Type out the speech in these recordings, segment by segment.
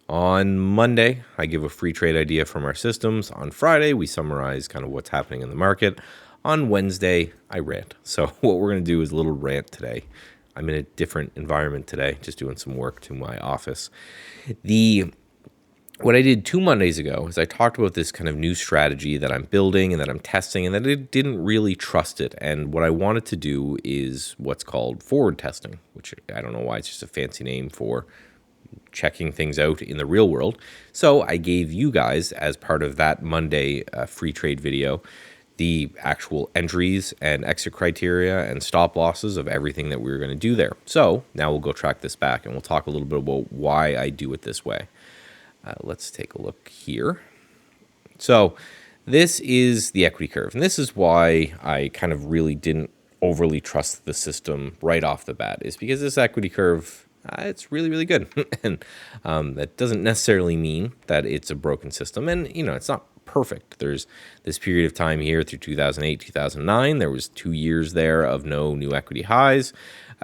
On Monday, I give a free trade idea from our systems. On Friday, we summarize kind of what's happening in the market. On Wednesday, I rant. So what we're going to do is a little rant today. I'm in a different environment today, just doing some work to my office. What I did 2 Mondays ago is I talked about this kind of new strategy that I'm building and that I'm testing, and that I didn't really trust it. And what I wanted to do is what's called forward testing, which I don't know why it's just a fancy name for checking things out in the real world. So I gave you guys, as part of that Monday free trade video, the actual entries and exit criteria and stop losses of everything that we were going to do there. So now we'll go track this back and we'll talk a little bit about why I do it this way. Let's take a look here. So this is the equity curve, and this is why I kind of really didn't overly trust the system right off the bat, is because this equity curve, it's really, really good. And that doesn't necessarily mean that it's a broken system. And, it's not perfect. There's this period of time here through 2008, 2009. There was 2 years there of no new equity highs.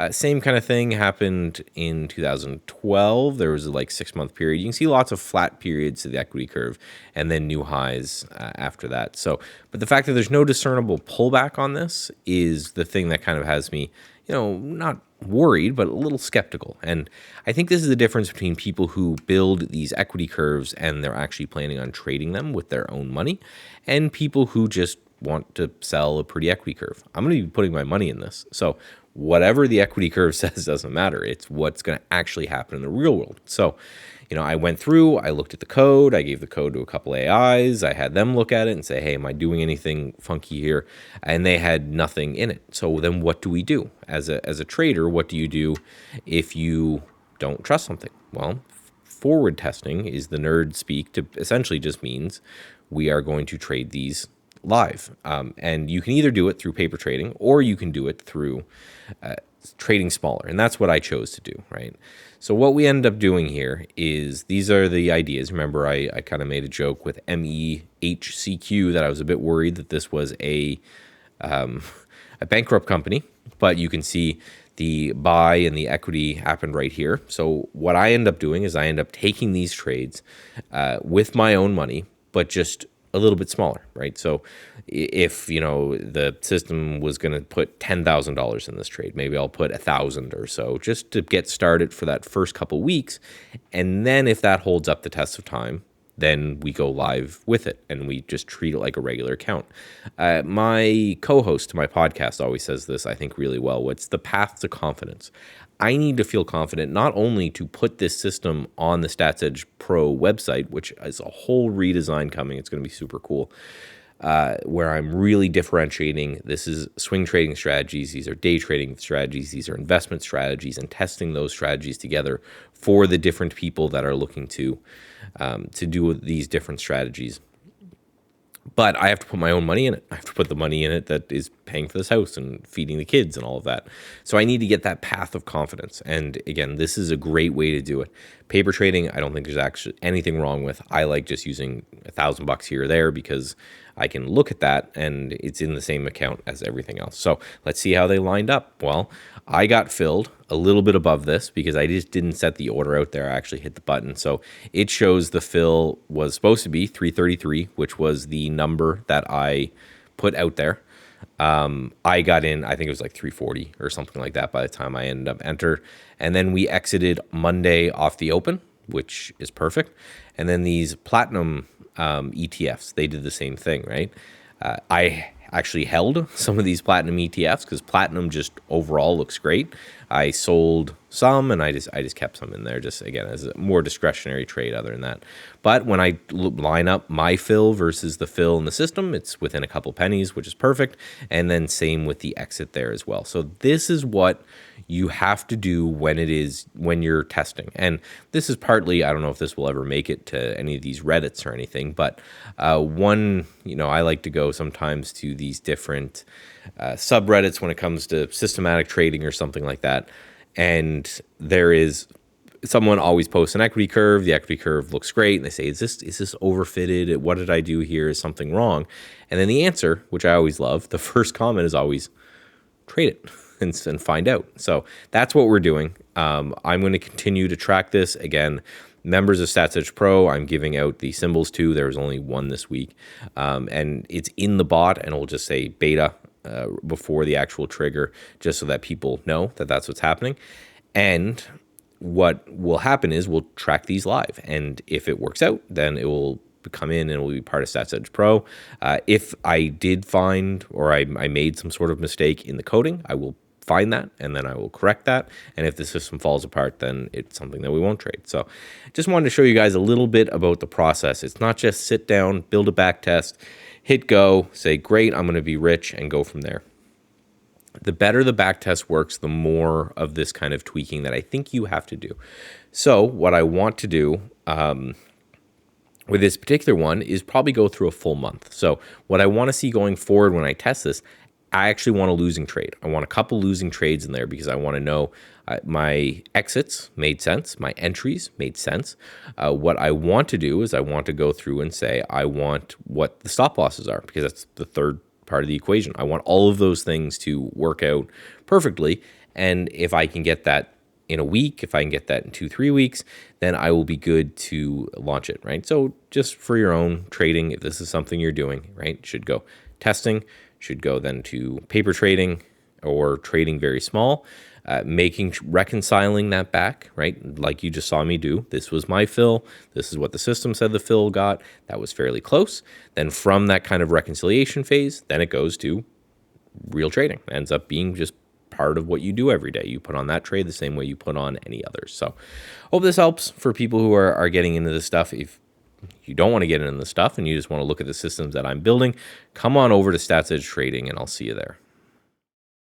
Same kind of thing happened in 2012. There was a 6-month period. You can see lots of flat periods to the equity curve and then new highs after that. So, but the fact that there's no discernible pullback on this is the thing that kind of has me, not worried, but a little skeptical. And I think this is the difference between people who build these equity curves and they're actually planning on trading them with their own money, and people who just want to sell a pretty equity curve. I'm going to be putting my money in this. So whatever the equity curve says doesn't matter. It's what's going to actually happen in the real world. So, I went through, I looked at the code, I gave the code to a couple AIs, I had them look at it and say, hey, am I doing anything funky here? And they had nothing in it. So then what do we do? As a trader, what do you do if you don't trust something? Well, forward testing is the nerd speak to essentially just means we are going to trade these live. And you can either do it through paper trading or you can do it through trading smaller. And that's what I chose to do, right? So what we end up doing here is these are the ideas. Remember, I kind of made a joke with MEHCQ that I was a bit worried that this was a bankrupt company, but you can see the buy and the equity happened right here. So what I end up doing is I end up taking these trades with my own money, but just a little bit smaller, right? So if, the system was going to put $10,000 in this trade, maybe I'll put 1,000 or so just to get started for that first couple weeks. And then if that holds up the test of time, then we go live with it and we just treat it like a regular account. My co-host to my podcast always says this, I think, really well. What's the path to confidence? I need to feel confident not only to put this system on the StatsEdge Pro website, which is a whole redesign coming. It's going to be super cool, where I'm really differentiating. This is swing trading strategies. These are day trading strategies. These are investment strategies, and testing those strategies together for the different people that are looking to do these different strategies. But I have to put my own money in it. I have to put the money in it that is paying for this house and feeding the kids and all of that. So I need to get that path of confidence. And again, this is a great way to do it. Paper trading, I don't think there's actually anything wrong with. I like just using $1,000 here or there because I can look at that and it's in the same account as everything else. So let's see how they lined up. Well, I got filled a little bit above this because I just didn't set the order out there. I actually hit the button. So it shows the fill was supposed to be 333, which was the number that I put out there. I got in, I think it was 340 or something like that by the time I ended up entered. And then we exited Monday off the open, which is perfect. And then these platinum ETFs, they did the same thing, right? I actually held some of these platinum ETFs because platinum just overall looks great. I sold some and I just kept some in there, just again as a more discretionary trade other than that. But when I line up my fill versus the fill in the system, it's within a couple pennies, which is perfect. And then same with the exit there as well. So this is what you have to do when you're testing. And this is partly, I don't know if this will ever make it to any of these Reddits or anything, but I like to go sometimes to these different subreddits when it comes to systematic trading or something like that. And there is someone always posts an equity curve. The equity curve looks great. And they say, is this overfitted? What did I do here? Is something wrong? And then the answer, which I always love, the first comment is always trade it and find out. So that's what we're doing. I'm going to continue to track this. Again, members of Stats Edge Pro, I'm giving out the symbols to. There was only one this week. And it's in the bot, and it'll just say beta before the actual trigger, just so that people know that that's what's happening. And what will happen is we'll track these live. And if it works out, then it will come in and it will be part of Stats Edge Pro. If I did find, or I made some sort of mistake in the coding, I will find that and then I will correct that. And if the system falls apart, then it's something that we won't trade. So just wanted to show you guys a little bit about the process. It's not just sit down, build a back test, hit go, say, great, I'm going to be rich, and go from there. The better the back test works, the more of this kind of tweaking that I think you have to do. So what I want to do with this particular one is probably go through a full month. So what I want to see going forward when I test this, I actually want a losing trade. I want a couple losing trades in there because I want to know my exits made sense, my entries made sense. What I want to do is I want to go through and say I want what the stop losses are, because that's the third part of the equation. I want all of those things to work out perfectly. And if I can get that in a week, if I can get that in 2-3 weeks, then I will be good to launch it, right? So just for your own trading, if this is something you're doing, right, should go testing, should go then to paper trading or trading very small, reconciling that back, right? Like you just saw me do. This was my fill. This is what the system said the fill got. That was fairly close. Then from that kind of reconciliation phase, then it goes to real trading. It ends up being just part of what you do every day. You put on that trade the same way you put on any others. So hope this helps for people who are getting into this stuff. If you don't want to get into the stuff and you just want to look at the systems that I'm building, come on over to Stats Edge Trading and I'll see you there.